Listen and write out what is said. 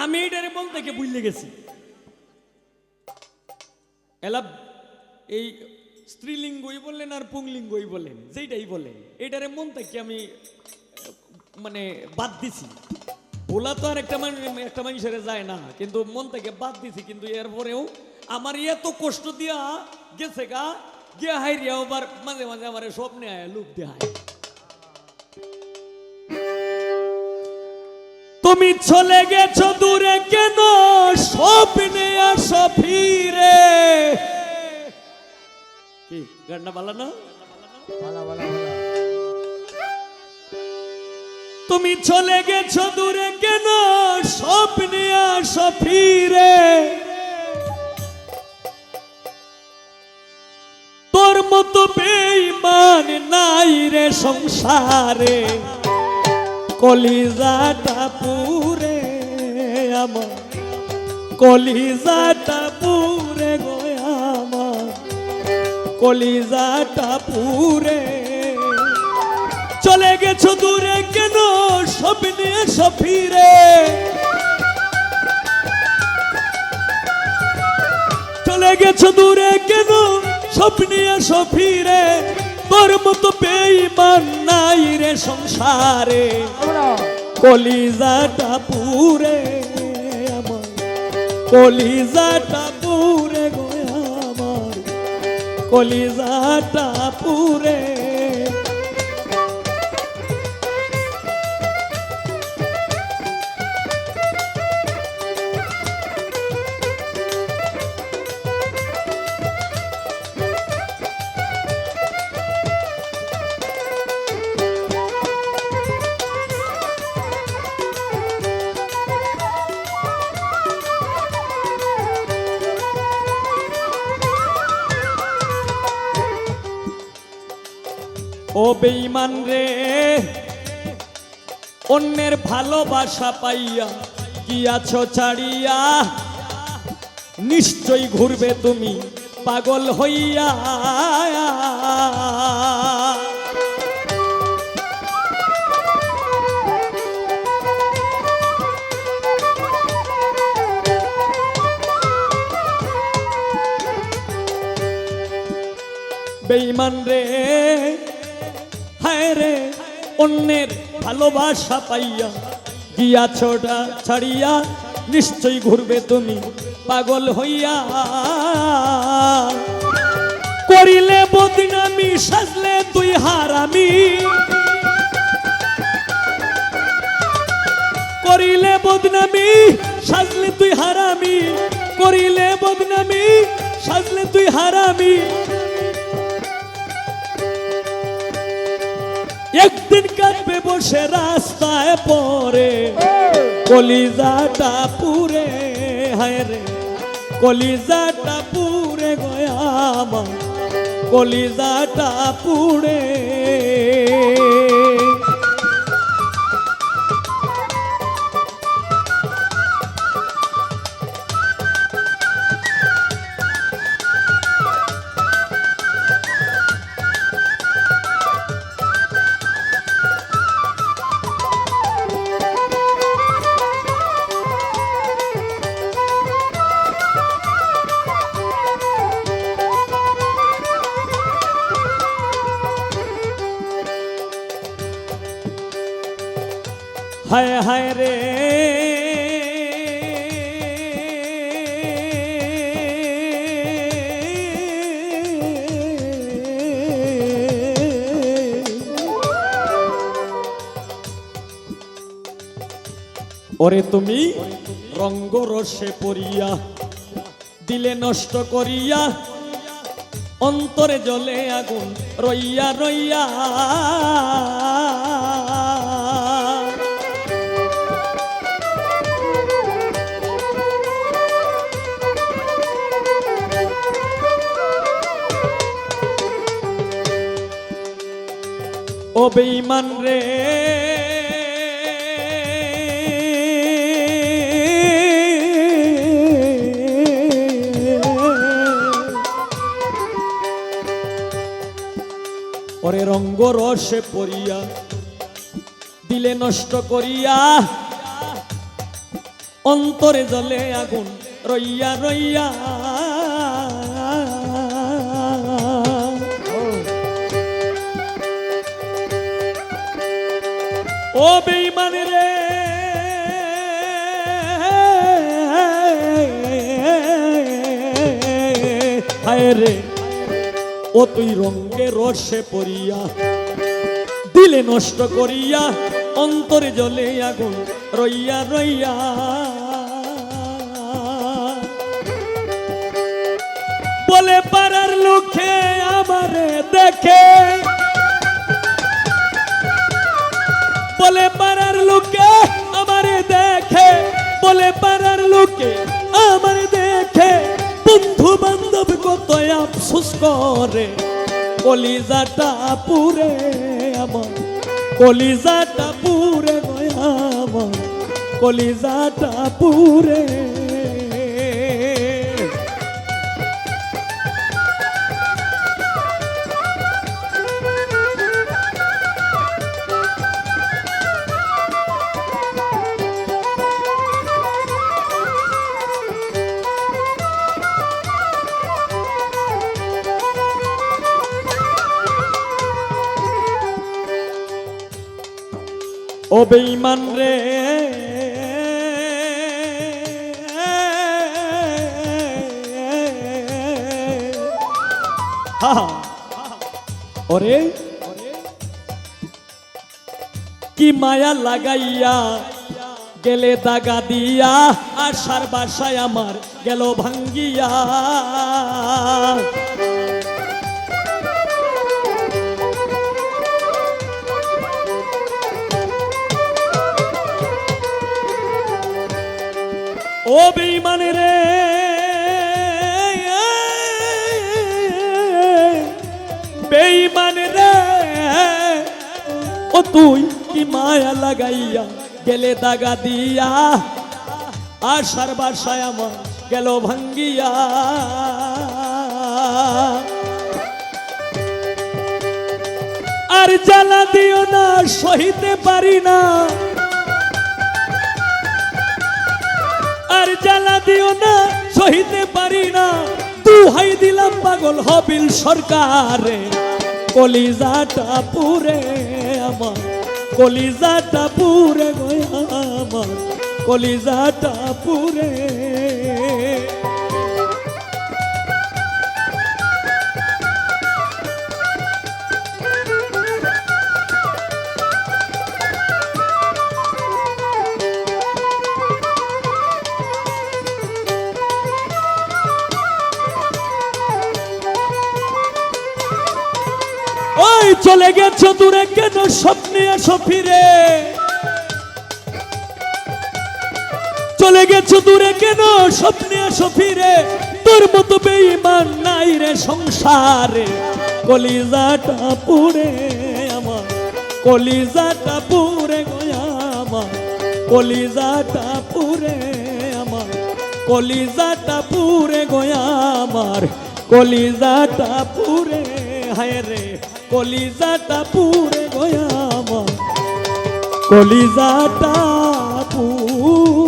আমি এটারে বলতে গিয়ে বুঝলে গেছি এলা এই স্ত্রীলিঙ্গই বললেন আর পুংলিঙ্গই বললেন যেইটাই বলেন এটারে মন থেকে আমি মানে বাদ দিছি বলা তো আর একটা মানুষের যায় না কিন্তু মন থেকে বাদ দিছি কিন্তু এরপরেও আমার এত কষ্ট দিয়া গেছে গা গিয়া হাইরিয়া আবার মাঝে মাঝে আমার স্বপ্নে আয় লুপ দেয় তুমি চলে গেছো দূরে কেন স্বপ্নে আসো ফিরে কি গানটা ভালো না তুমি চলে গেছো দূরে কেন স্বপ্নে আসো ফিরে তোর মতো বেঈমান নাই রে সংসারে কলিজাটা পুরে আমার কলিজাটা পুরে গো আমার কলিজাটা পুরে চলে গেছো দূরে কেন স্বপ্নে এসো ফিরে চলে গেছো দূরে কেন স্বপ্নে এসো ফিরে তোর মতো বেঈমান নাই রে সংসারে কলিজাটা পুরে আমার কলিজাটা পুরে গো আমার কলিজাটা পুরে ও বেঈমান রে অন্যের ভালোবাসা পাইয়া কি আছো ছাড়িয়া নিশ্চয় ঘুরবে তুমি পাগল হইয়া বেঈমান রে হায় রে অন্যের ভালোবাসা পাইয়া গিয়াছোটা ছাড়িয়া নিশ্চয়ই ঘুরবে তুমি পাগল হইয়া করিলে বদনামি সাজলে তুই হারামি করিলে বদনামি সাজলে তুই হারামি করিলে বদনামি সাজলে তুই হারামি একদিন কাটবে বসে রাস্তায় পরে কলিজাটা পুরে হায় রে কলিজাটা পুরে গয়া আমার কলিজাটা পুরে হায় হায় রে ওরে তুমি রঙ্গরসে পড়িয়া দিলে নষ্ট করিয়া অন্তরে জ্বলে আগুন রইয়া রইয়া ও বেঈমান রে ওরে রঙ্গ রসে পড়িয়া দিলে নষ্ট করিয়া অন্তরে জ্বলে আগুন রইয়া রইয়া। ও বেঈমান রে হায় রে, ও তুই রঙে রসে পড়িয়া দিলে নষ্ট করিয়া, অন্তরে জ্বলে আগুন রইয়া রইয়া। বলে পাড়ার লোকে আমারে দেখে, বলে পাড়ার লোকে আমারে দেখে, বলে পাড়ার লোকে আমারে দেখে, বন্ধু বান্ধব কত আফসোস করে, কলিজাটা পুরে আমার, কলিজাটা পুরে গয়া আমার, কলিজাটা পুরে। ও বেঈমান রে ওরে কি মায়া লাগাইয়া গেলে দাগা দিয়া, আশার বাসায় আমার গেল ভাঙ্গিয়া। ও বেঈমান রে বেঈমান রে, ও তুই কি মায়া লাগাইয়া গেলে দাগা দিয়া, আশার বাসায় আমার গেল ভাঙ্গিয়া। আর জ্বালা দিও না সহিতে পারি না, আর জ্বালা দিও না সহিতে পারি না, দুহাই দিলাম পাগল হবিল সরকারে, কলিজাটা পুরে আমার, কলিজাটা পুরে গয়া আমার, কলিজাটা পুরে। ওই চলে গেছো দূরে কেন স্বপ্নে আসো ফিরে, চলে গেছো দূরে কেন স্বপ্নে আসো ফিরে, তোর মতো বেঈমান নাই রে সংসারে, কলিজাটা পুরে আমার, কলিজাটা পুরে গয়া আমার, কলিজাটা পুরে আমার, কলিজাটা পুরে গয়া আমার, কলিজাটা পুরে। হায় রে কলিজাটা পুরে গয়া আমার, কলিজাটা পুরে।